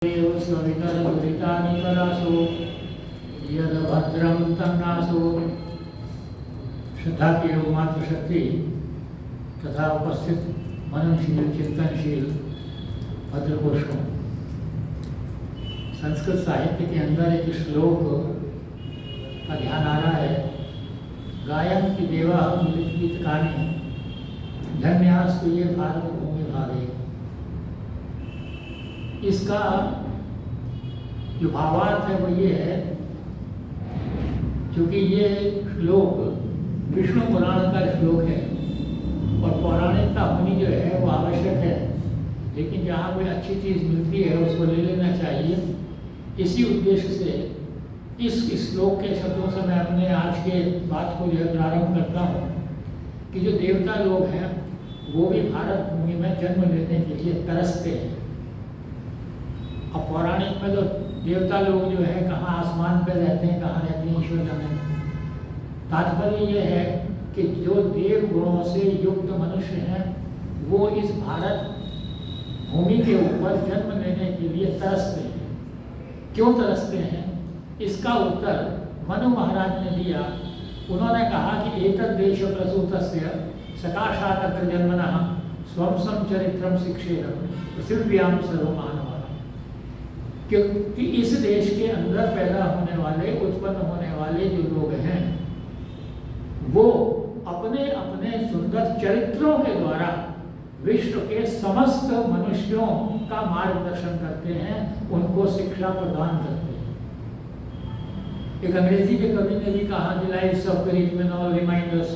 स्ववितरदुरितानि करासो यद्भद्रं तन्नासो। श्रद्धा की योग मात्र शक्ति तथा उपस्थित मननशील चिंतनशील भद्र पुरुषों, संस्कृत साहित्य के अंदर एक श्लोक का ध्यान आ रहा है। गायन की देवा मिलित गीत गाने धन्यास्तु ये भारत भूमि भागे। इसका जो भावार्थ है वो ये है, क्योंकि ये श्लोक विष्णु पुराण का श्लोक है और पौराणिकता होनी जो है वो आवश्यक है, लेकिन जहाँ कोई अच्छी चीज़ मिलती है उसको ले लेना चाहिए। इसी उद्देश्य से इस श्लोक के शब्दों से मैं अपने आज के बात को जो है प्रारंभ करता हूँ कि जो देवता लोग हैं वो भी भारत भूमि में जन्म लेने के लिए तरसते हैं। अब पौराणिक में तो देवता लोग जो है कहाँ आसमान पर रहते हैं, कहाँ रहते हैं, ईश्वर जाने। तात्पर्य ये है कि जो देव गुणों से युक्त मनुष्य हैं वो इस भारत भूमि के ऊपर जन्म लेने के लिए तरसते हैं। क्यों तरसते हैं, इसका उत्तर मनु महाराज ने दिया। उन्होंने कहा कि एतद् देश प्रसूतस्य सकाशात् जन्मनः स्वं सम चरित्रम शिक्षेरं पृथिव्यां सर्वमानवाः। क्योंकि इस देश के अंदर पैदा होने वाले, उत्पन्न होने वाले जो लोग हैं वो अपने अपने सुंदर चरित्रों के द्वारा विश्व के समस्त मनुष्यों का मार्गदर्शन करते हैं, उनको शिक्षा प्रदान करते हैं। एक अंग्रेजी के कवि ने भी कहा कि lives of great man all remind us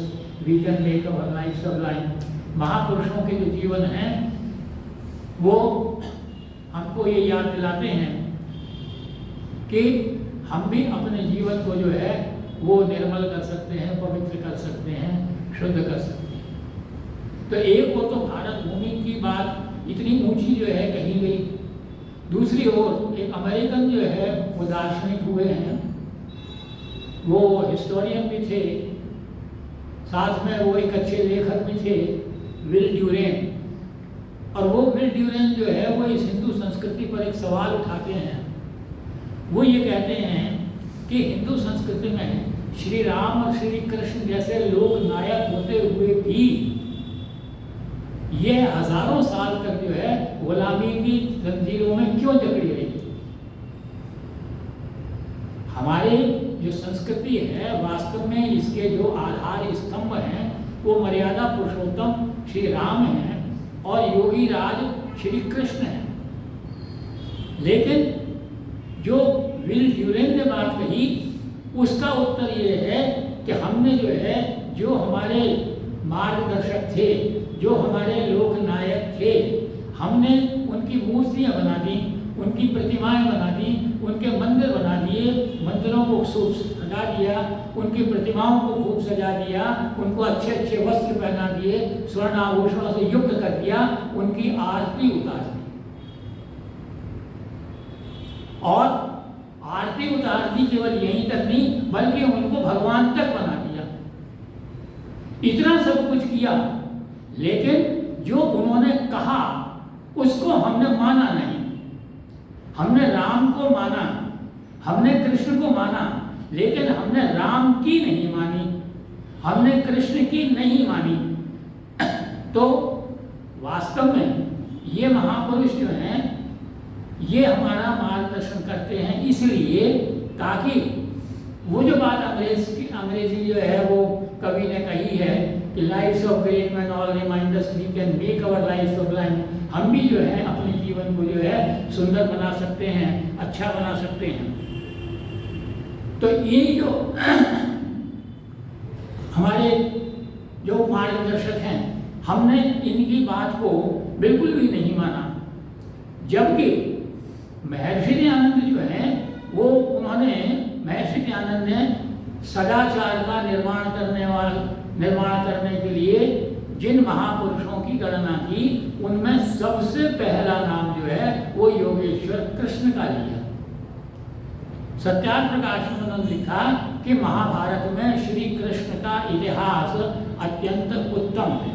we can make our life sublime. महापुरुषों के जो जीवन हैं वो हमको ये याद दिलाते हैं कि हम भी अपने जीवन को जो है वो निर्मल कर सकते हैं, पवित्र कर सकते हैं, शुद्ध कर सकते हैं। तो एक वो तो भारत भूमि की बात इतनी ऊंची जो है कही गई। दूसरी ओर एक अमेरिकन जो है वो दार्शनिक हुए हैं, वो हिस्टोरियन भी थे, साथ में वो एक अच्छे लेखक भी थे, विल ड्यूरेन। और वो विल ड्यूरेन जो है वो इस हिंदू संस्कृति पर एक सवाल उठाते हैं। वो ये कहते हैं कि हिंदू संस्कृति में श्री राम और श्री कृष्ण जैसे लोक नायक होते हुए भी ये हजारों साल तक जो है गुलामी की जंजीरों में क्यों जकड़ी रही। हमारी जो संस्कृति है वास्तव में इसके जो आधार स्तंभ हैं वो मर्यादा पुरुषोत्तम श्री राम हैं और योगी राज श्री कृष्ण हैं। लेकिन जो विल ड्यूरेन ने बात कही उसका उत्तर ये है कि हमने जो है जो हमारे मार्गदर्शक थे, जो हमारे लोक नायक थे, हमने उनकी मूर्तियां बना दी, उनकी प्रतिमाएं बना दी, उनके मंदिर बना दिए, मंदिरों को खूब सजा दिया, उनकी प्रतिमाओं को खूब सजा दिया, उनको अच्छे अच्छे वस्त्र पहना दिए, स्वर्ण आभूषणों से युक्त कर दिया, उनकी आरती उतार दी। और आरती उतार दी केवल यहीं तक नहीं बल्कि उनको भगवान तक बना दिया। इतना सब कुछ किया, लेकिन जो उन्होंने कहा उसको हमने माना नहीं। हमने राम को माना, हमने कृष्ण को माना, लेकिन हमने राम की नहीं मानी, हमने कृष्ण की नहीं मानी। तो वास्तव में ये महापुरुष जो हैं ये हमारा मार्गदर्शन करते हैं, इसलिए ताकि वो जो बात अंग्रेजी जो है वो कवि ने कही है कि lives of great man all remind us we can make our life sublime. हम भी जो है अपने जीवन को जो है सुंदर बना सकते हैं, अच्छा बना सकते हैं। तो ये जो हमारे जो मार्गदर्शक हैं हमने इनकी बात को बिल्कुल भी नहीं माना, जबकि महर्षि दयानंद जो है वो महर्षि दयानंद ने सदाचार का निर्माण करने के लिए जिन महापुरुषों की गणना की उनमें सबसे पहला नाम जो है वो योगेश्वर कृष्ण का लिया। सत्यार्थ प्रकाश में उन्होंने लिखा कि महाभारत में श्री कृष्ण का इतिहास अत्यंत उत्तम है।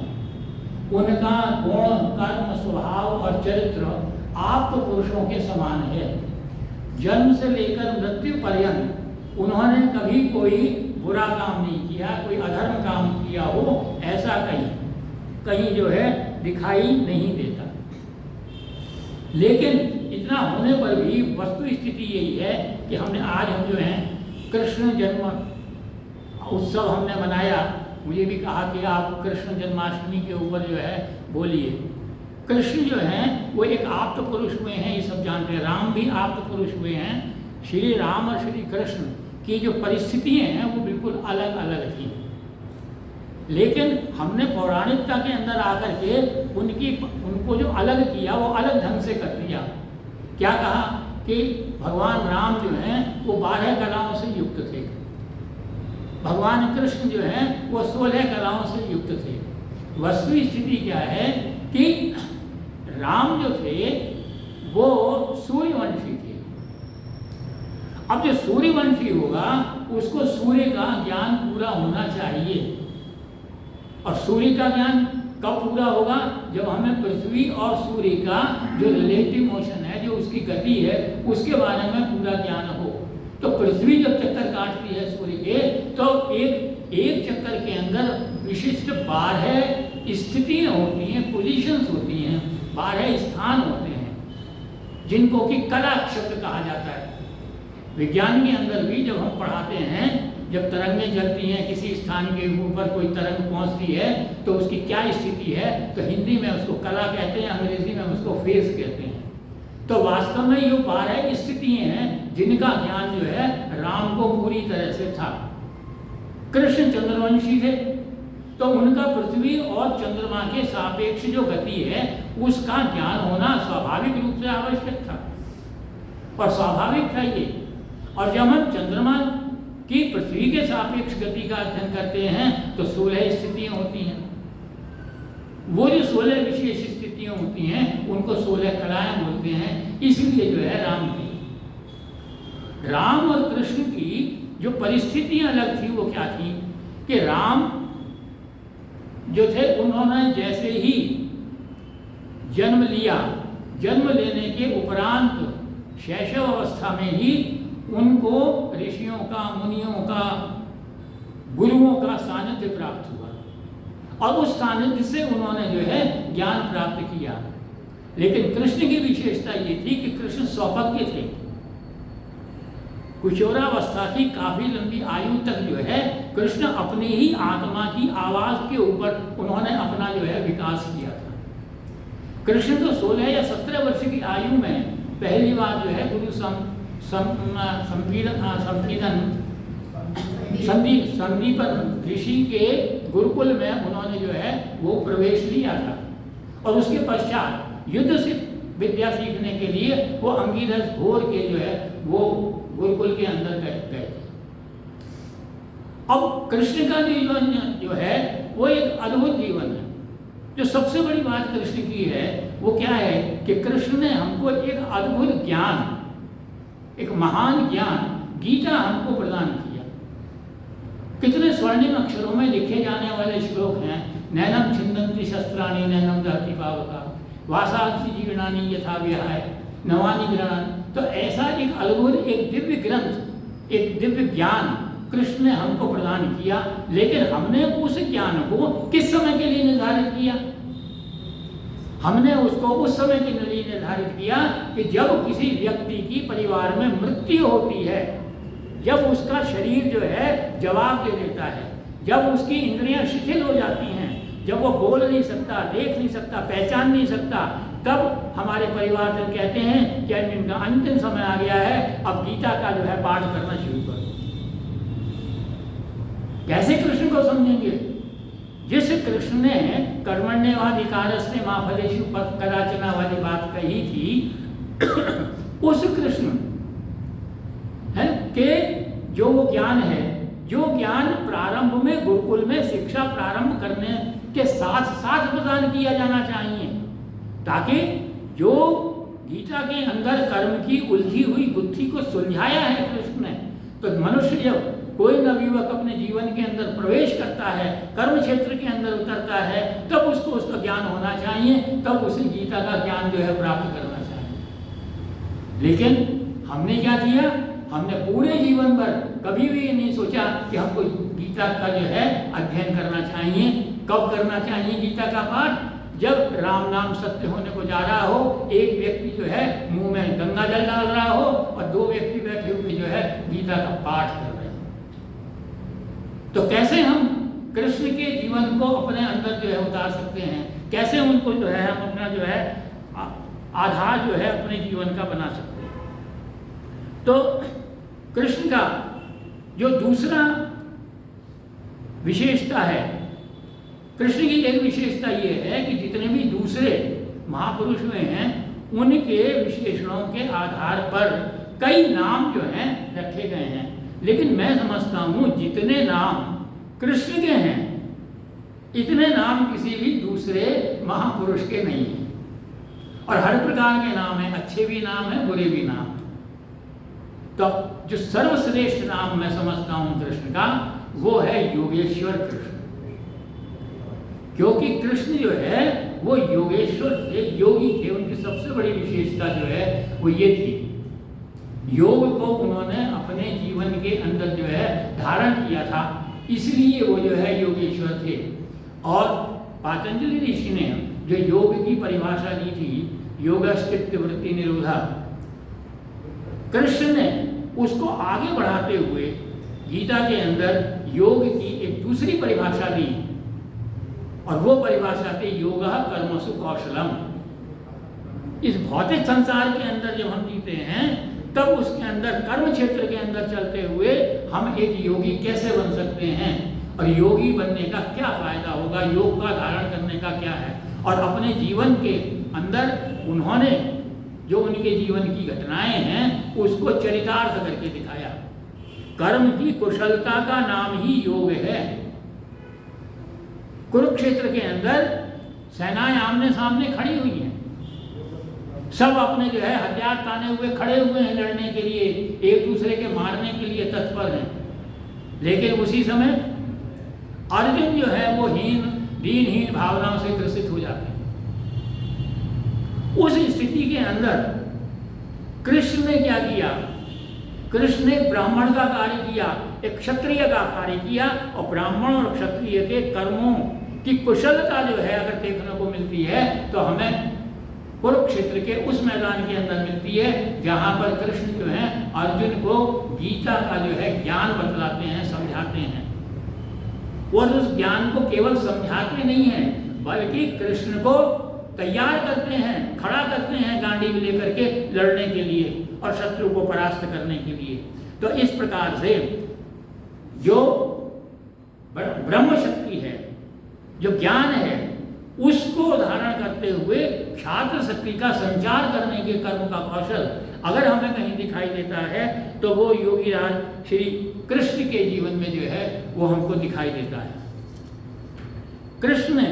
उनका गुण, कर्म, स्वभाव और चरित्र आप तो पुरुषों के समान है। जन्म से लेकर मृत्यु पर्यंत उन्होंने कभी कोई बुरा काम नहीं किया, कोई अधर्म काम किया हो, ऐसा कहीं जो है दिखाई नहीं देता। लेकिन इतना होने पर भी वस्तु स्थिति यही है कि हम जो है कृष्ण जन्म उत्सव हमने मनाया। मुझे भी कहा कि आप कृष्ण जन्माष्टमी के ऊपर जो है बोलिए। कृष्ण जो हैं वो एक आप्त पुरुष हुए हैं, ये सब जानते हैं। राम भी आप्त पुरुष हुए हैं। श्री राम और श्री कृष्ण की जो परिस्थितियाँ हैं वो बिल्कुल अलग अलग थी, लेकिन हमने पौराणिकता के अंदर आकर के उनको जो अलग किया वो अलग ढंग से कर दिया। क्या कहा कि भगवान राम जो हैं वो 12 कलाओं से युक्त थे, भगवान कृष्ण जो हैं वो 16 कलाओं से युक्त थे। वस्तु स्थिति क्या है कि राम जो थे वो सूर्यवंशी थे। अब जो सूर्यवंशी होगा उसको सूर्य का ज्ञान पूरा होना चाहिए, और सूर्य का ज्ञान कब पूरा होगा? जब हमें पृथ्वी और सूर्य का जो रिलेटिव मोशन है, जो उसकी गति है, उसके बारे में पूरा ज्ञान हो। तो पृथ्वी जब चक्कर काटती है सूर्य के, तो एक चक्कर के अंदर विशिष्ट 12 स्थितियाँ होती हैं, पोजीशंस होती हैं, 12 स्थान होते हैं, जिनको कि कला शब्द कहा जाता है। विज्ञान के अंदर भी जब हम पढ़ाते हैं, जब तरंगें चलती हैं, किसी स्थान के ऊपर कोई तरंग पहुंचती है तो उसकी क्या स्थिति है, तो हिंदी में उसको कला कहते हैं, अंग्रेजी में उसको फेज कहते हैं। तो वास्तव में ये 12 स्थितियाँ हैं जिनका ज्ञान जो है राम को पूरी तरह से था। कृष्ण चंद्रवंशी थे, तो उनका पृथ्वी और चंद्रमा के सापेक्ष जो गति है उसका ज्ञान होना स्वाभाविक रूप से आवश्यक था, और स्वाभाविक था ये। और जब हम चंद्रमा की पृथ्वी के सापेक्ष गति का अध्ययन करते हैं तो 16 स्थितियां होती हैं। वो जो 16 विशेष स्थितियां होती हैं उनको 16 कलाएं बोलते हैं। इसलिए जो है राम और कृष्ण की जो परिस्थितियां अलग थी वो क्या थी कि राम जो थे उन्होंने जैसे ही जन्म लिया, जन्म लेने के उपरांत शैशव अवस्था में ही उनको ऋषियों का, मुनियों का, गुरुओं का सानिध्य प्राप्त हुआ, और उस सानिध्य से उन्होंने जो है ज्ञान प्राप्त किया। लेकिन कृष्ण की विशेषता ये थी कि कृष्ण सौभाग्य थे। किशोरावस्था की काफी लंबी आयु तक जो है कृष्ण अपनी ही आत्मा की आवाज के ऊपर उन्होंने अपना जो है विकास किया था। कृष्ण तो 16 या 17 वर्ष की आयु में पहली बार जो है गुरु संदीपन ऋषि के गुरुकुल में उन्होंने जो है वो प्रवेश लिया था, और उसके पश्चात युद्ध से विद्या सीखने के लिए वो अंगीरस घोर के जो है वो गुरुकुल के अंदर गए। अब कृष्ण का जीवन जो है वो एक अद्भुत जीवन है। जो सबसे बड़ी बात कृष्ण की है वो क्या है कि कृष्ण ने हमको एक अद्भुत ज्ञान, एक महान ज्ञान गीता हमको प्रदान किया। कितने स्वर्णिम अक्षरों में लिखे जाने वाले श्लोक हैं। नैनम छिन्दन्ति शस्त्राणि नैनम दहति पावका वासांसि जीर्णानि यथा विहाय नवानि गृह्णाति। तो ऐसा एक अद्भुत, एक दिव्य ग्रंथ, एक दिव्य ज्ञान कृष्ण ने हमको प्रदान किया। लेकिन हमने उस ज्ञान को किस समय के लिए निर्धारित किया? हमने उसको उस समय के लिए निर्धारित किया कि जब किसी व्यक्ति की परिवार में मृत्यु होती है, जब उसका शरीर जो है जवाब दे देता है, जब उसकी इंद्रियां शिथिल हो जाती हैं, जब वो बोल नहीं सकता, देख नहीं सकता, पहचान नहीं सकता, तब हमारे परिवारजन कहते हैं कि इनका अंतिम समय आ गया है, अब गीता का जो है पाठ करना शुरू करो। कैसे कृष्ण को समझेंगे? जिस कृष्ण ने कर्मण्येवाधिकारस्ते मा फलेषु कदाचन वाली बात कही थी, उस कृष्ण है के जो वो ज्ञान है, जो ज्ञान प्रारंभ में गुरुकुल में शिक्षा प्रारंभ करने के साथ साथ प्रदान किया जाना चाहिए, ताकि जो गीता के अंदर कर्म की उलझी हुई गुत्थी को सुलझाया है कृष्ण ने, तो मनुष्य जब कोई नवयुवक अपने जीवन के अंदर प्रवेश करता है, कर्म क्षेत्र के अंदर उतरता है, तब उसको उसका ज्ञान होना चाहिए, तब उसे गीता का ज्ञान जो है प्राप्त करना चाहिए। लेकिन हमने क्या किया, हमने पूरे जीवन भर कभी भी ये नहीं सोचा कि हमको गीता का जो है अध्ययन करना चाहिए। कब करना चाहिए गीता का पाठ? जब राम नाम सत्य होने को जा रहा हो, एक व्यक्ति जो है मुंह में गंगा जल डाल रहा हो और दो व्यक्ति बैठे हुए जो है गीता का पाठ कर रहे हो। तो कैसे हम कृष्ण के जीवन को अपने अंदर जो है उतार सकते हैं, कैसे उनको जो है हम अपना जो है आधार जो है अपने जीवन का बना सकते हैं। तो कृष्ण का जो दूसरा विशेषता है, कृष्ण की एक विशेषता ये है कि जितने भी दूसरे महापुरुष हुए हैं उनके विशेषणों के आधार पर कई नाम जो हैं रखे गए हैं, लेकिन मैं समझता हूँ जितने नाम कृष्ण के हैं इतने नाम किसी भी दूसरे महापुरुष के नहीं हैं। और हर प्रकार के नाम हैं, अच्छे भी नाम हैं, बुरे भी नाम हैं। तो जो सर्वश्रेष्ठ नाम मैं समझता हूँ कृष्ण का, वो है योगेश्वर कृष्ण। क्योंकि कृष्ण जो है वो योगेश्वर थे, योगी थे। उनकी सबसे बड़ी विशेषता जो है वो ये थी, योग को उन्होंने अपने जीवन के अंदर जो है धारण किया था, इसलिए वो जो है योगेश्वर थे। और पातंजलि ऋषि ने जो योग की परिभाषा दी थी, योगश्चित्त वृत्ति निरोधा, कृष्ण ने उसको आगे बढ़ाते हुए गीता के अंदर योग की एक दूसरी परिभाषा दी, और वो परिभाषा थी योगः कर्मसु कौशलम। इस भौतिक संसार के अंदर जब हम जीते हैं तब उसके अंदर कर्म क्षेत्र के अंदर चलते हुए हम एक योगी कैसे बन सकते हैं, और योगी बनने का क्या फायदा होगा, योग का धारण करने का क्या है। और अपने जीवन के अंदर उन्होंने जो उनके जीवन की घटनाएं हैं उसको चरितार्थ करके दिखाया। कर्म की कुशलता का नाम ही योग है। कुरुक्षेत्र के अंदर सेनाएं आमने सामने खड़ी हुई हैं, सब अपने जो है हथियार ताने हुए खड़े हुए हैं लड़ने के लिए, एक दूसरे के मारने के लिए तत्पर हैं। लेकिन उसी समय अर्जुन जो है वो दीनहीन भावनाओं से ग्रसित हो जाते हैं। उस स्थिति के अंदर कृष्ण ने क्या किया, कृष्ण ने ब्राह्मण का कार्य किया, एक क्षत्रिय का कार्य किया, और ब्राह्मण और क्षत्रिय के कर्मों की कुशलता जो है अगर देखने को मिलती है तो हमें कुरुक्षेत्र के उस मैदान के अंदर मिलती है जहाँ पर कृष्ण जो है अर्जुन को गीता का जो है ज्ञान बतलाते हैं, समझाते हैं। और उस ज्ञान को केवल समझाते नहीं हैं बल्कि कृष्ण को तैयार करते हैं, खड़ा करते हैं गांडीव लेकर के लड़ने के लिए और शत्रु को परास्त करने के लिए। तो इस प्रकार से जो ब्रह्म शक्ति है, जो ज्ञान है, उसको धारण करते हुए छात्र शक्ति का संचार करने के कर्म का कौशल अगर हमें कहीं दिखाई देता है तो वो योगी राज श्री कृष्ण के जीवन में जो है वो हमको दिखाई देता है। कृष्ण ने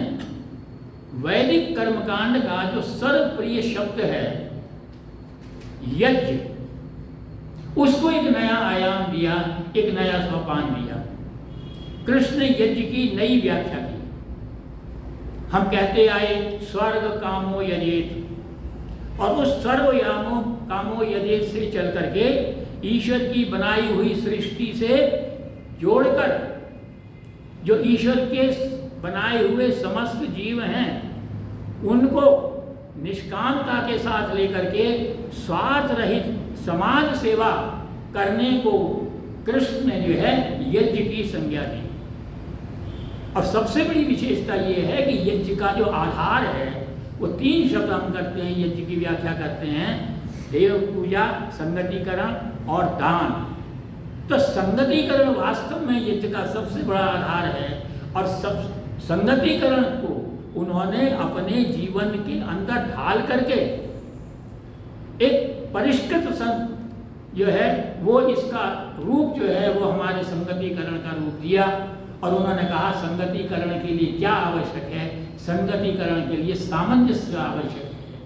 वैदिक कर्मकांड का जो सर्वप्रिय शब्द है यज्ञ, उसको एक नया आयाम दिया, एक नया सोपान दिया। कृष्ण ने यज्ञ की नई व्याख्या की। हम कहते आए स्वर्ग कामो यजेत, और उस स्वर्ग यामो कामो यजेत से चल करके ईश्वर की बनाई हुई सृष्टि से जोड़कर जो ईश्वर के बनाए हुए समस्त जीव हैं उनको निष्कामता के साथ लेकर के स्वार्थ रहित समाज सेवा करने को कृष्ण ने जो है यज्ञ की संज्ञा दी। और सबसे बड़ी विशेषता ये है कि यज्ञ का जो आधार है वो 3 शब्द हम करते हैं, यज्ञ की व्याख्या करते हैं, देव पूजा, संगतिकरण और दान। तो संगतिकरण वास्तव में यज्ञ का सबसे बड़ा आधार है, और सब संगतिकरण को उन्होंने अपने जीवन के अंदर ढाल करके एक परिष्कृत जो है वो इसका रूप जो है वो हमारे संगतिकरण का रूप दिया। और उन्होंने कहा संगतिकरण के लिए क्या आवश्यक है, संगतिकरण के लिए सामंजस्य आवश्यक है,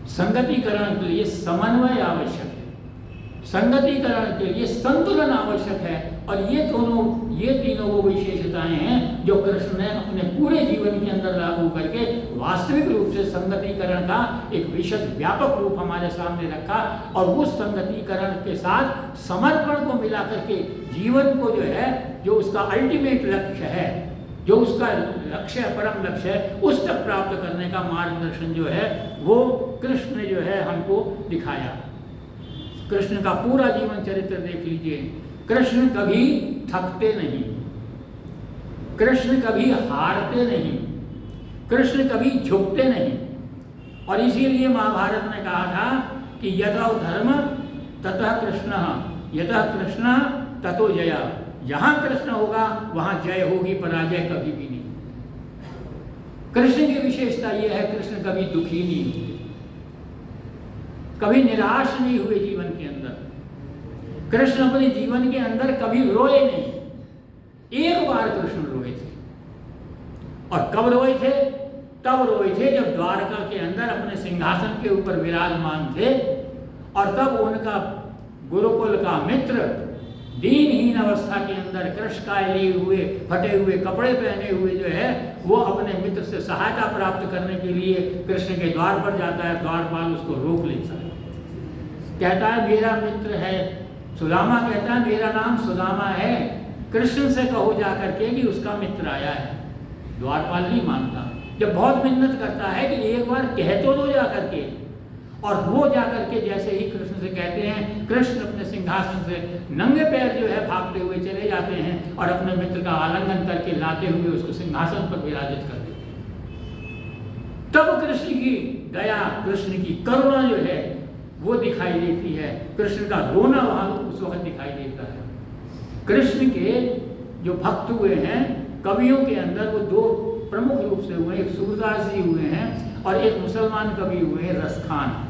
संगतिकरण के लिए समन्वय आवश्यक है, संगतिकरण के लिए संतुलन आवश्यक है। और ये तीनों वो विशेषताएं हैं जो कृष्ण ने अपने पूरे जीवन के अंदर लागू करके वास्तविक रूप से संगतिकरण का एक विशद व्यापक रूप हमारे सामने रखा। और उस संगतिकरण के साथ समर्पण को मिला करके जीवन को जो है, जो उसका अल्टीमेट लक्ष्य है, जो उसका लक्ष्य है, परम लक्ष्य है, उस तक प्राप्त करने का मार्गदर्शन जो है वो कृष्ण ने जो है हमको दिखाया। कृष्ण का पूरा जीवन चरित्र देख लीजिए। कृष्ण कभी थकते नहीं, कृष्ण कभी हारते नहीं, कृष्ण कभी झुकते नहीं। और इसीलिए महाभारत ने कहा था कि यतः धर्म ततः कृष्ण, यतः कृष्ण ततो जया। जहां कृष्ण होगा वहां जय होगी, पराजय कभी भी नहीं। कृष्ण की विशेषता यह है, कृष्ण कभी दुखी नहीं हुए, कभी निराश नहीं हुए जीवन के अंदर। कृष्ण अपने जीवन के अंदर कभी रोए नहीं। एक बार कृष्ण रोए थे, और कब रोए थे? तब रोए थे जब द्वारका के अंदर अपने सिंहासन के ऊपर विराजमान थे, और तब उनका गुरुकुल का मित्र दीनहीन अवस्था के अंदर कृष्णकाय लिए हुए, फटे हुए कपड़े पहने हुए जो है, वो अपने मित्र से सहायता प्राप्त करने के लिए कृष्ण के द्वार पर जाता है। द्वारपाल उसको रोक लेता है, कहता है मेरा मित्र है सुदामा, कहता है मेरा नाम सुदामा है, कृष्ण से कहो जा करके कि उसका मित्र आया है। द्वारपाल नहीं मानता। जब बहुत मिन्नत करता है कि एक बार कह तो दो जा करके, और वो जा करके जैसे ही कृष्ण से कहते हैं, कृष्ण अपने सिंहासन से नंगे पैर जो है भागते हुए चले जाते हैं और अपने मित्र का आलिंगन करके लाते हुए उसको सिंहासन पर विराजित कर देते हैं। तब कृष्ण की दया, कृष्ण की करुणा जो है वो दिखाई देती है। कृष्ण का रोना वहां उस वक्त दिखाई देता है। कृष्ण के जो भक्त हुए हैं कवियों के अंदर, वो दो प्रमुख रूप से हुए, एक सूरदास जी हुए हैं और एक मुसलमान कवि हुए हैं रसखान।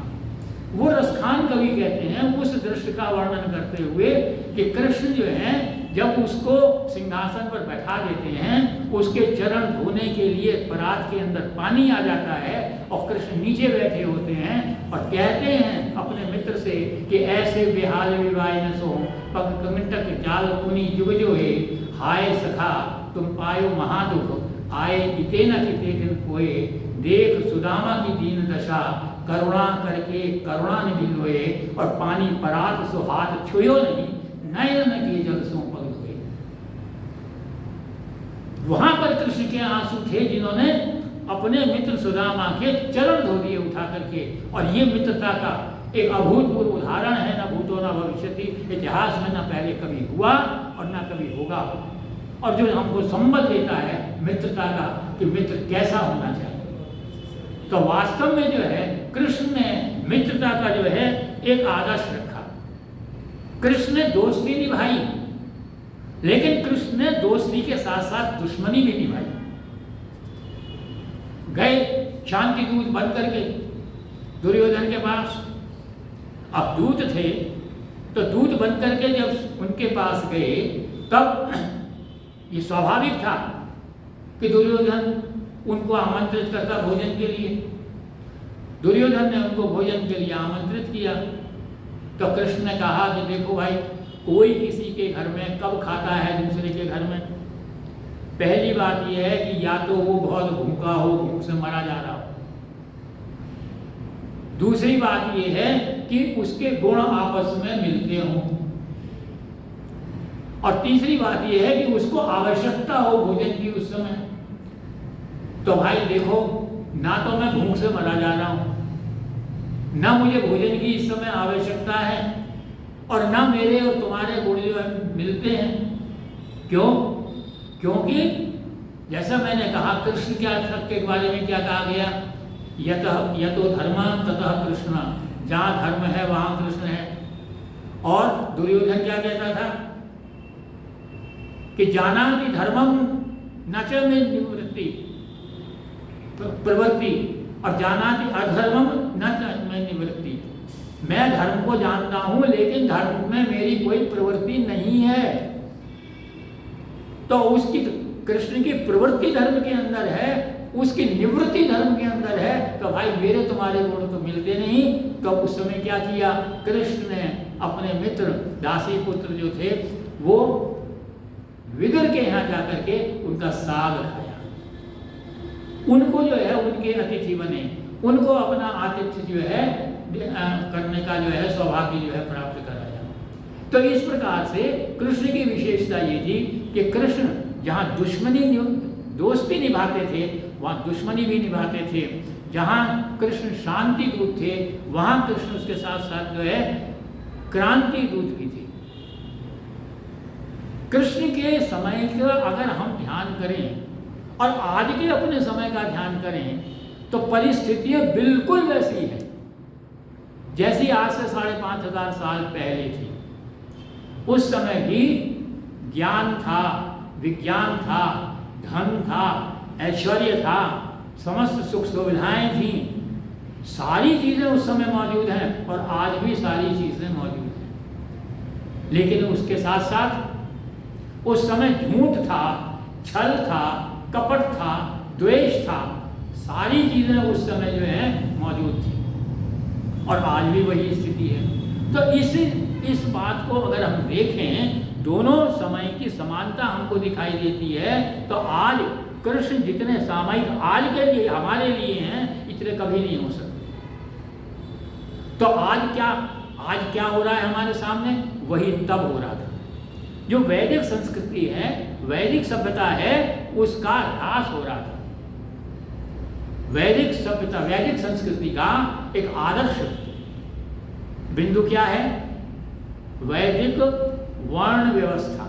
वो रसखान कवि कहते हैं उस दृश्य का वर्णन करते हुए कि कृष्ण जो है जब उसको सिंहासन पर बैठा देते हैं, उसके चरण धोने के लिए परात के अंदर पानी आ जाता है और कृष्ण नीचे बैठे होते हैं और कहते हैं अपने मित्र से कि ऐसे बेहाल विवाह न सो पग कंटक जाल पुनि जुग जो है, हाय सखा तुम पायो महादुख, आए इते न किते दिन कोए, देख सुदामा की दीन दशा, करुणा करके करुणा निधि लोए, और पानी परात सो हाथ छुयो नहीं, नयन के जल सो पग धोए। वहां पर कृष्ण के आंसू थे जिन्होंने अपने मित्र सुदामा के चरण धो दिए उठा करके। और ये मित्रता का एक अभूतपूर्व उदाहरण है, न भूतो न भविष्यति, इतिहास में न पहले कभी हुआ और न कभी होगा। और जो हमको संबल देता है मित्रता का कि मित्र कैसा होना चाहिए। तो वास्तव में जो है कृष्ण ने मित्रता का जो है एक आदर्श रखा। कृष्ण ने दोस्ती निभाई, लेकिन कृष्ण ने दोस्ती के साथ साथ दुश्मनी भी निभाई। गए शांति दूत बन करके दुर्योधन के पास, अब दूत थे तो दूत बन करके जब उनके पास गए तब ये स्वाभाविक था कि दुर्योधन उनको आमंत्रित करता भोजन के लिए। दुर्योधन ने उनको भोजन के लिए आमंत्रित किया तो कृष्ण ने कहा कि देखो भाई, कोई किसी के घर में कब खाता है दूसरे के घर में? पहली बात यह है कि या तो वो बहुत भूखा हो, भूख से मरा जा रहा हो। दूसरी बात यह है कि उसके गुण आपस में मिलते हों। और तीसरी बात यह है कि उसको आवश्यकता हो भोजन की उस समय। तो भाई देखो, ना तो मैं भूख से मरा जा रहा हूं, ना मुझे भोजन की इस समय आवश्यकता है, और ना मेरे और तुम्हारे गुण जो मिलते हैं। क्यों? क्योंकि जैसा मैंने कहा, कृष्ण के बारे में क्या कहा गया? यतो धर्म ततः कृष्ण, जहां धर्म है वहां कृष्ण है। और दुर्योधन क्या कहता था कि जानाति धर्मम न च मे निवृत्ति प्रवृत्ति, और जानाति अधर्मम न च मे निवृत्ति। मैं धर्म को जानता हूं लेकिन धर्म में मेरी कोई प्रवृत्ति नहीं है। तो उसकी कृष्ण की प्रवृत्ति धर्म के अंदर है, उसकी निवृत्ति धर्म के अंदर है, तो भाई मेरे तुम्हारे गुण तो मिलते नहीं। तो उस समय क्या किया, कृष्ण ने अपने मित्र दासी पुत्र जो थे वो विदुर के यहाँ जाकर के उनका साग खाया, उनको जो है उनके अतिथि बने, उनको अपना आतिथ्य जो है करने का जो है सौभाग्य जो है प्राप्त कराया। तो इस प्रकार से कृष्ण की विशेषता ये थी कि कृष्ण जहाँ दोस्ती निभाते थे वहाँ दुश्मनी भी निभाते थे, जहाँ कृष्ण शांति दूत थे वहाँ कृष्ण उसके साथ साथ जो है क्रांति दूत भी थे। कृष्ण के समय का अगर हम ध्यान करें और आज के अपने समय का ध्यान करें तो परिस्थितियां बिल्कुल वैसी है जैसी आज से 5,500 साल पहले थी। उस समय भी ज्ञान था, विज्ञान था, धन था, ऐश्वर्य था, समस्त सुख सुविधाएं थी, सारी चीजें उस समय मौजूद हैं और आज भी सारी चीजें मौजूद हैं। लेकिन उसके साथ साथ उस समय झूठ था, छल था, कपट था, द्वेष था, सारी चीजें उस समय जो है मौजूद थी और आज भी वही स्थिति है। तो इस बात को अगर हम देखें, दोनों समय की समानता हमको दिखाई देती है। तो आज कृष्ण जितने सामयिक आज के लिए हमारे लिए हैं, इतने कभी नहीं हो सकते। तो आज क्या हो रहा है हमारे सामने, वही तब हो रहा था। जो वैदिक संस्कृति है, वैदिक सभ्यता है, उसका ह्रास हो रहा था। वैदिक सभ्यता, वैदिक संस्कृति का एक आदर्श बिंदु क्या है, वैदिक वर्ण व्यवस्था।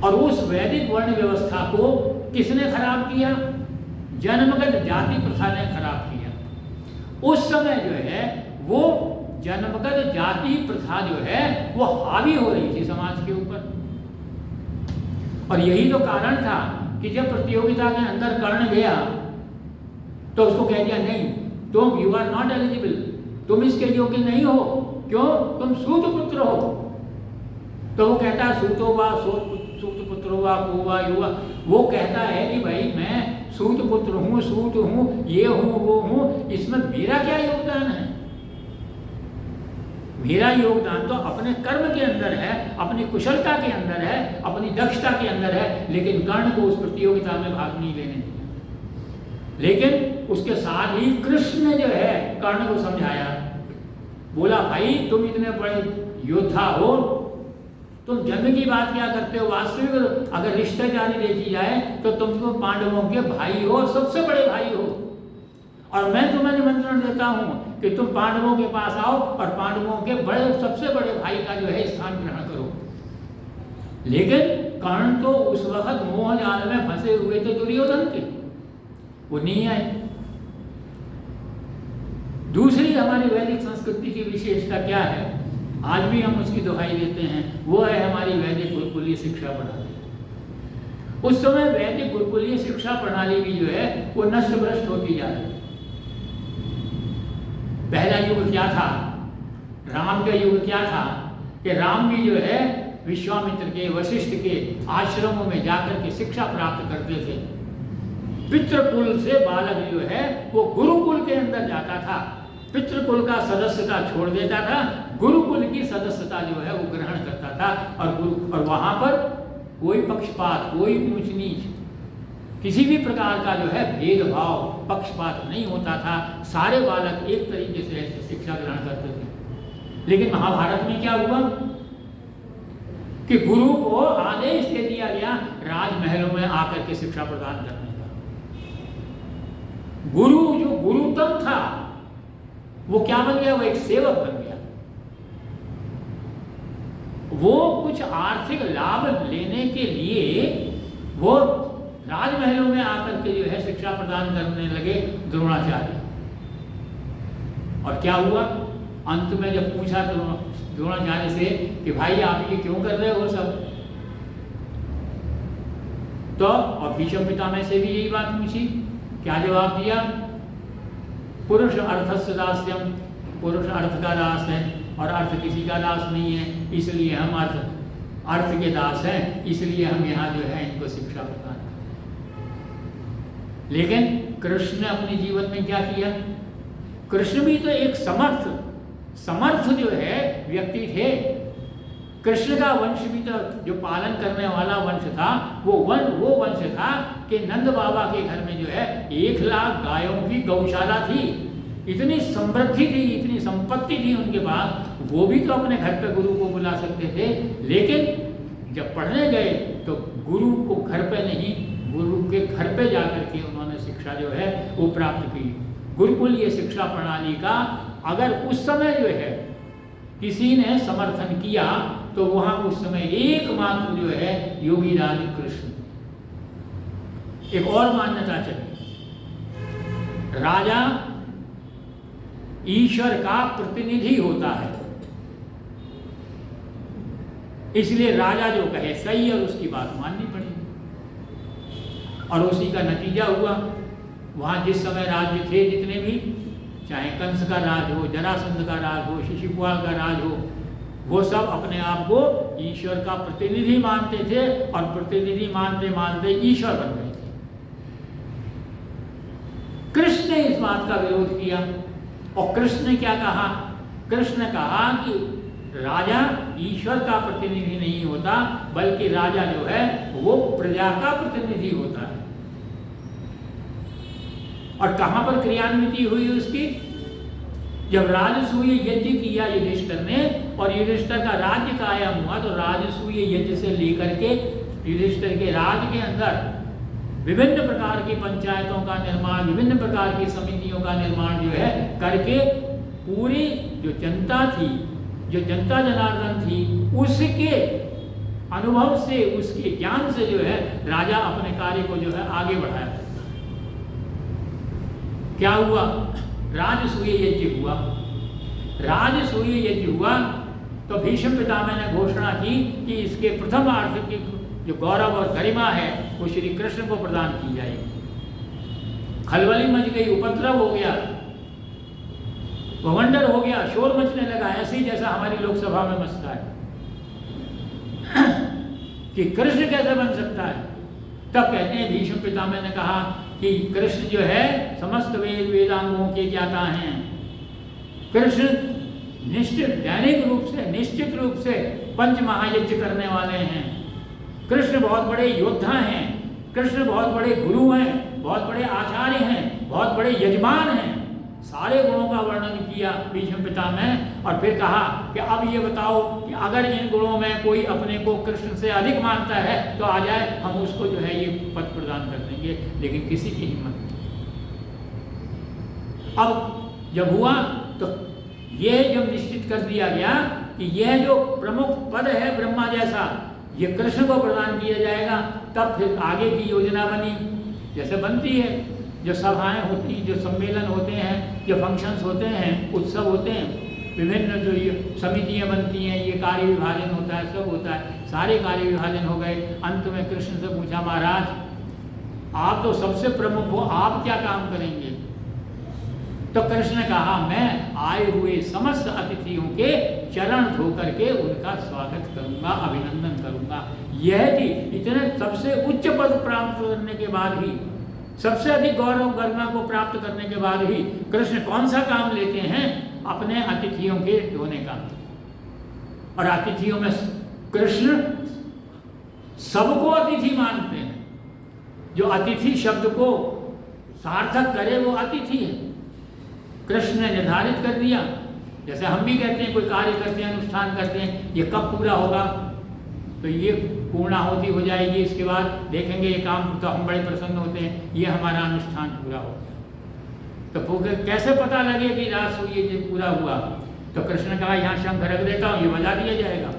और उस वैदिक वर्ण व्यवस्था को किसने खराब किया, जन्मगत जाति प्रथा ने खराब किया। उस समय जो है वो जन्मगत जाति प्रथा जो है वो हावी हो रही थी समाज के ऊपर। और यही तो कारण था कि जब प्रतियोगिता के अंदर कर्ण गया तो उसको कह दिया नहीं, तुम यू आर नॉट एलिजिबल, तुम इसके योग्य नहीं हो। क्यों, तुम सूत पुत्र हो। तो वो कहता है सूतो वा सूत पुत्र हुआ कुआ युवा, वो कहता है कि भाई मैं सूत पुत्र हूँ, सूत हूँ, ये हूँ, वो हूँ, इसमें मेरा क्या योगदान है। मेरा योगदान तो अपने कर्म के अंदर है, अपनी कुशलता के अंदर है, अपनी दक्षता के अंदर है। लेकिन कर्ण को उस प्रतियोगिता में भाग नहीं लेने दिया। लेकिन उसके साथ ही कृष्ण ने जो है कर्ण को समझाया, बोला भाई तुम इतने बड़े योद्धा हो, तुम जन्म की बात क्या करते हो। वास्तविक अगर रिश्तेदारी देखी जाए तो तुम तो पांडवों के भाई हो, सबसे बड़े भाई हो। और मैं तुम्हें निमंत्रण देता हूं कि तुम पांडवों के पास आओ और पांडवों के सबसे बड़े भाई का जो है स्थान ग्रहण करो। लेकिन कर्ण तो उस वक्त मोह जाल में फंसे हुए थे दुर्योधन के, वो नहीं आए। दूसरी हमारी वैदिक संस्कृति की विशेषता क्या है, आज भी हम उसकी दुहाई देते हैं, वो है हमारी वैदिक गुरुकुलीय शिक्षा प्रणाली। उस समय वैदिक गुरुकुलीय शिक्षा प्रणाली भी जो है वो नष्ट भ्रष्ट होती जा रही है। पहला युग क्या था, राम का युग क्या था कि राम भी जो है विश्वामित्र के, वशिष्ठ के आश्रमों में जाकर के शिक्षा प्राप्त करते थे। पितृकुल से बालक जो है वो गुरुकुल के अंदर जाता था, पितृकुल का सदस्यता छोड़ देता था, गुरुकुल की सदस्यता जो है वो ग्रहण करता था। और वहां पर कोई पक्षपात, कोई ऊंच नीच, किसी भी प्रकार का जो है भेदभाव, पक्षपात नहीं होता था। सारे बालक एक तरीके से ऐसे शिक्षा ग्रहण करते थे। लेकिन महाभारत में क्या हुआ कि गुरु को आदेश दे दिया गया राजमहलों में आकर के शिक्षा प्रदान करने का। गुरु जो गुरुतम था वो क्या बन गया, वो एक सेवक बन गया। वो कुछ आर्थिक लाभ लेने के लिए वो राजमहलों में आकर के जो है शिक्षा प्रदान करने लगे द्रोणाचार्य। और क्या हुआ, अंत में जब पूछा तो द्रोणाचार्य से कि भाई आप ये क्यों कर रहे हो सब, तो और भीष्म पितामह से भी यही बात पूछी, क्या जवाब दिया, पुरुष अर्थस्य दास्यम, पुरुष अर्थ का दास है और अर्थ किसी का दास नहीं है, इसलिए हम अर्थ के दास हैं, इसलिए हम यहाँ जो है इनको शिक्षा प्रदान करें। लेकिन कृष्ण ने अपने जीवन में क्या किया? कृष्ण भी तो एक समर्थ जो है व्यक्ति थे। कृष्ण का वंश भी तो जो पालन करने वाला वंश था, वो वंश था कि नंद बाबा के घर में जो है 1,00,000 गायों की गौशाला थी। इतनी समृद्धि थी, इतनी संपत्ति थी उनके पास, वो भी तो अपने घर पे गुरु को बुला सकते थे। लेकिन जब पढ़ने गए तो गुरु को घर पे नहीं, गुरु के घर पे जाकर के उन्होंने शिक्षा जो है वो प्राप्त की। गुरुकुल ये शिक्षा प्रणाली का अगर उस समय जो है किसी ने समर्थन किया तो वहां उस समय एकमात्र जो है योगी राज कृष्ण। एक और मान्यता चली, राजा ईश्वर का प्रतिनिधि होता है, इसलिए राजा जो कहे सही और उसकी बात माननी पड़ेगी। और उसी का नतीजा हुआ, वहां जिस समय राज्य थे जितने भी, चाहे कंस का राज हो, जरासंध का राज हो, शिशुपाल का राज हो, वो सब अपने आप को ईश्वर का प्रतिनिधि मानते थे और प्रतिनिधि मानते मानते ईश्वर बन गए थे। कृष्ण ने इस बात का विरोध किया और कृष्ण ने क्या कहा? कृष्ण ने कहा कि राजा ईश्वर का प्रतिनिधि नहीं होता, बल्कि राजा जो है वो प्रजा का प्रतिनिधि होता है। और कहां पर क्रियान्विति हुई उसकी? जब राजसूय यज्ञ किया युधिष्ठिर ने और युधिष्ठिर का राज्य कायम हुआ, तो राजसूय यज्ञ से लेकर के युधिष्ठिर के राज्य के अंदर विभिन्न प्रकार की पंचायतों का निर्माण, विभिन्न प्रकार की समितियों का निर्माण जो है करके पूरी जो जनता थी, जो जनता जनार्दन थी, उसके अनुभव से, उसके ज्ञान से जो है राजा अपने कार्य को जो है आगे बढ़ाया। क्या हुआ? राजसूय यज्ञ हुआ। राजसूय यज्ञ हुआ तो भीष्म पितामह ने घोषणा की कि इसके प्रथम आर्थ की जो गौरव और गरिमा है वो श्री कृष्ण को प्रदान की जाएगी। खलबली मच गई, उपद्रव हो गया, भवंडर हो गया, शोर मचने लगा, ऐसे ही जैसा हमारी लोकसभा में मचता है कि कृष्ण कैसे बन सकता है। तब कहते हैं भीष्म पितामह ने कहा कि कृष्ण जो है समस्त वेद वेदांगों के ज्ञाता हैं। कृष्ण दैनिक रूप से, निश्चित रूप से पंच महायज्ञ करने वाले हैं। कृष्ण बहुत बड़े योद्धा हैं, कृष्ण बहुत बड़े गुरु हैं, बहुत बड़े आचार्य हैं, बहुत बड़े यजमान हैं। सारे गुणों का वर्णन किया भीष्म पितामह और फिर कहा कि अब ये बताओ कि अगर इन गुणों में कोई अपने को कृष्ण से अधिक मानता है तो आ जाए, हम उसको जो है ये पद प्रदान कर देंगे। लेकिन किसी की हिम्मत नहीं। अब जब हुआ तो ये जब निश्चित कर दिया गया कि यह जो प्रमुख पद है ब्रह्मा जैसा, ये कृष्ण को प्रदान किया जाएगा, तब फिर आगे की योजना बनी। जैसे बनती है, जो सभाएं होती, जो सम्मेलन होते हैं, जो फंक्शंस होते हैं, उत्सव होते हैं, विभिन्न जो ये समितियां बनती हैं, ये कार्य विभाजन होता है, सब होता है। सारे कार्य विभाजन हो गए। अंत में कृष्ण से पूछा, महाराज आप तो सबसे प्रमुख हो, आप क्या काम करेंगे? तो कृष्ण ने कहा, मैं आए हुए समस्त अतिथियों के चरण धो करके उनका स्वागत करूंगा, अभिनंदन करूंगा। यह थी। इतने सबसे उच्च पद प्राप्त करने के बाद भी, सबसे अधिक गौरव गरिमा को प्राप्त करने के बाद भी कृष्ण कौन सा काम लेते हैं? अपने अतिथियों के धोने का। और अतिथियों में कृष्ण सबको अतिथि मानते हैं। जो अतिथि शब्द को सार्थक करे वो अतिथि है। कृष्ण ने निर्धारित कर दिया। जैसे हम भी कहते हैं, कोई कार्य करते हैं, अनुष्ठान करते हैं, ये कब पूरा होगा? तो ये पूर्णाहुति हो जाएगी, इसके बाद देखेंगे ये काम, तो हम बड़े प्रसन्न होते हैं, ये हमारा अनुष्ठान पूरा हो गया। तो कैसे पता लगे कि राजसूय यज्ञ पूरा हुआ? तो कृष्ण ने कहा, यहाँ शंख रख देता हूँ, ये बजा दिया जाएगा।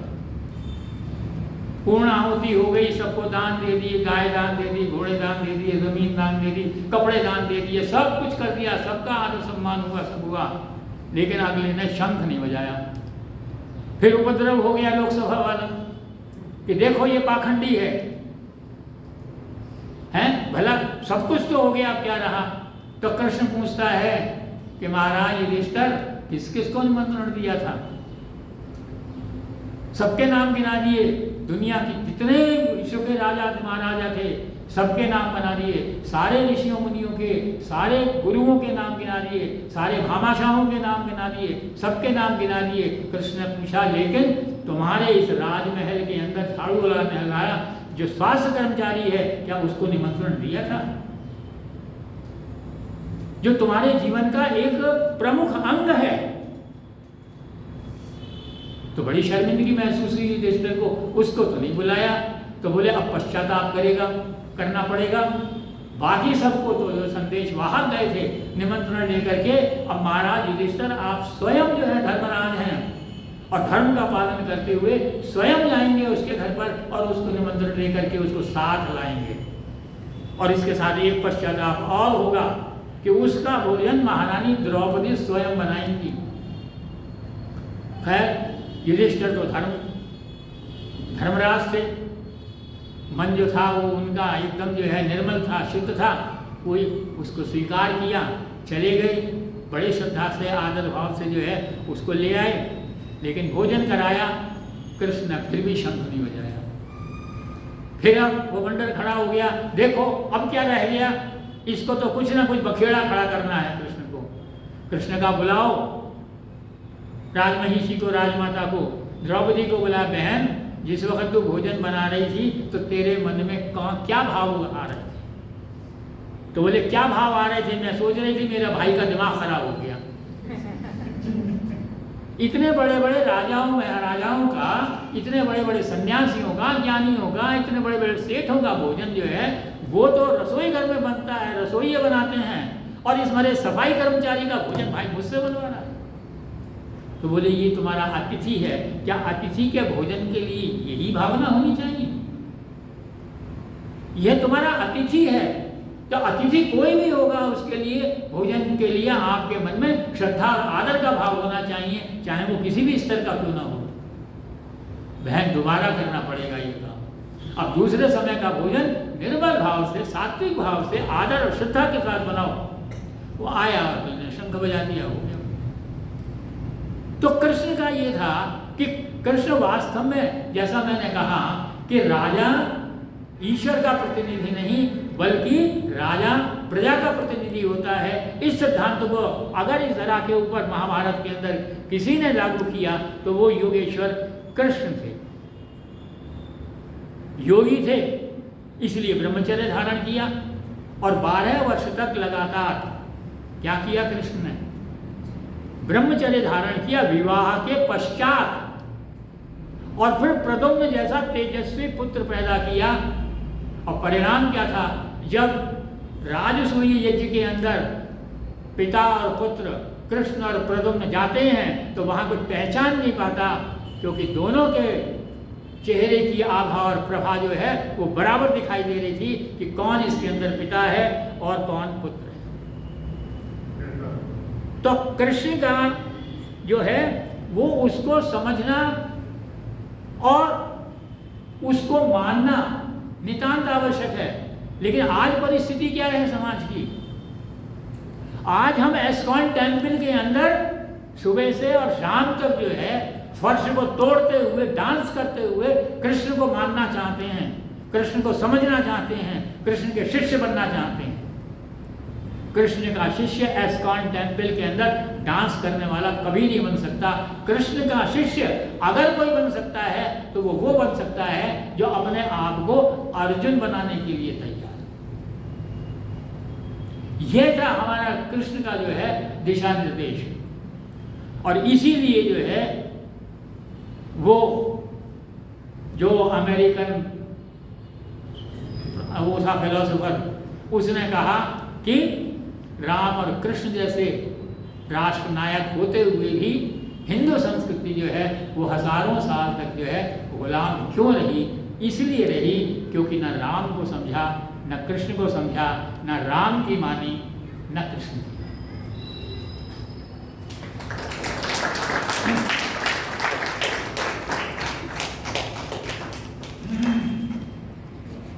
पूर्णाहुति हो गई, सबको दान दे दिए, गाय दान दे दी, घोड़े दान दे दिए, जमीन दान दे दी, कपड़े दान दे दिए, सब कुछ कर दिया, सबका आदर सम्मान हुआ, सब हुआ। लेकिन अगले ने शंख नहीं बजाया। फिर उपद्रव हो गया लोकसभा वाला कि देखो ये पाखंडी है, भला सब कुछ तो हो गया, अब क्या रहा? तो कृष्ण पूछता है कि महाराज युधिष्ठिर, किस किस को निमंत्रण दिया था? सबके नाम गिना दिए। दुनिया के जितने विश्व के राजा महाराजा थे, सबके नाम बना दिए, सारे ऋषियों मुनियों के, सारे गुरुओं के नाम गिना दिए, सारे भामाशाहों के नाम गिना दिए, सबके नाम गिना दिए। कृष्ण ने पूछा लेकिन तुम्हारे इस राजमहल के अंदर झाड़ू वाला लगाया जो स्वास्थ्य कर्मचारी है, क्या उसको निमंत्रण दिया था? जो तुम्हारे जीवन का एक प्रमुख अंग है। तो बड़ी शर्मिंदगी महसूस हुई युधिष्ठिर को, उसको तो नहीं बुलाया। तो बोले अब पश्चाताप करना पड़ेगा। बाकी सबको तो जो संदेश वाहक गए थे निमंत्रण लेकर के, अब महाराज युधिष्ठिर आप स्वयं जो है धर्मराज हैं और धर्म का पालन करते हुए स्वयं जाएंगे उसके घर पर और उसको निमंत्रण लेकर के उसको साथ लाएंगे। और इसके साथ एक पश्चाताप और होगा कि उसका भोजन महारानी द्रौपदी स्वयं बनाएंगी। खैर युधिष्ठिर तो धर्मराज थे, मन जो था वो उनका एकदम जो है निर्मल था, शुद्ध था, कोई उसको स्वीकार किया, चले गए बड़े श्रद्धा से आदर भाव से जो है उसको ले आए। लेकिन भोजन कराया, कृष्ण ने फिर भी शंख नहीं बजाया। फिर अब वो बंदर खड़ा हो गया, देखो अब क्या रह गया, इसको तो कुछ ना कुछ बखेड़ा खड़ा करना है कृष्ण को। कृष्ण का बुलाओ राजमहिषी को, राजमाता को, द्रौपदी को बुला, बहन जिस वक्त तू भोजन बना रही थी तो तेरे मन में क्या भाव आ रहे थे? तो बोले क्या भाव आ रहे थे? मैं सोच रही थी मेरा भाई का दिमाग खराब हो गया। इतने बड़े बड़े राजाओं महाराजाओं का, इतने बड़े बड़े सन्यासियों का, ज्ञानियों का, इतने बड़े बड़े सेठों का भोजन जो है वो तो रसोई घर में बनता है, रसोई बनाते हैं, और इस हमारे सफाई कर्मचारी का भोजन भाई मुझसे बनवा रहा है। तो बोले ये तुम्हारा अतिथि है, क्या अतिथि के भोजन के लिए यही भावना होनी चाहिए? यह तुम्हारा अतिथि है, तो अतिथि कोई भी होगा उसके लिए भोजन के लिए आपके मन में श्रद्धा और आदर का भाव होना चाहिए, चाहे वो किसी भी स्तर का क्यों ना हो। बहन दोबारा करना पड़ेगा ये काम। अब दूसरे समय का भोजन निर्मल भाव से, सात्विक भाव से, आदर और श्रद्धा के साथ बनाओ। वो आया और उसने शंख बजा दिया, हो गया। तो कृष्ण का ये था कि कृष्ण वास्तव में, जैसा मैंने कहा कि राजा ईश्वर का प्रतिनिधि नहीं बल्कि राजा प्रजा का प्रतिनिधि होता है। इस सिद्धांत को अगर इस तरह के ऊपर महाभारत के अंदर किसी ने लागू किया तो वो योगेश्वर कृष्ण थे। योगी थे, इसलिए ब्रह्मचर्य धारण किया और 12 वर्ष तक लगातार क्या किया कृष्ण ने? ब्रह्मचर्य धारण किया विवाह के पश्चात, और फिर प्रद्युम्न जैसा तेजस्वी पुत्र पैदा किया। और परिणाम क्या था? जब राजसूय यज्ञ के अंदर पिता और पुत्र कृष्ण और प्रद्युम्न जाते हैं तो वहां कोई पहचान नहीं पाता, क्योंकि दोनों के चेहरे की आभा और प्रभा जो है वो बराबर दिखाई दे रही थी कि कौन इसके अंदर पिता है और कौन पुत्र है। तो कृष्ण का जो है वो उसको समझना और उसको मानना नितांत आवश्यक है। लेकिन आज परिस्थिति क्या है समाज की? आज हम एस्कॉन टेम्पल के अंदर सुबह से और शाम तक जो है फर्श को तोड़ते हुए, डांस करते हुए कृष्ण को मानना चाहते हैं, कृष्ण को समझना चाहते हैं, कृष्ण के शिष्य बनना चाहते हैं। कृष्ण का शिष्य एस्कॉन टेम्पल के अंदर डांस करने वाला कभी नहीं बन सकता। कृष्ण का शिष्य अगर कोई बन सकता है तो वो बन सकता है जो अपने आप को अर्जुन बनाने के लिए तैयार है। यह था हमारा कृष्ण का जो है दिशा निर्देश। और इसीलिए जो है वो जो अमेरिकन वो था फिलोसोफर, उसने कहा कि राम और कृष्ण जैसे राष्ट्र नायक होते हुए भी हिंदू संस्कृति जो है वो हजारों साल तक जो है गुलाम क्यों रही? इसलिए रही क्योंकि न राम को समझा, न कृष्ण को समझा, न राम की मानी, न कृष्ण की।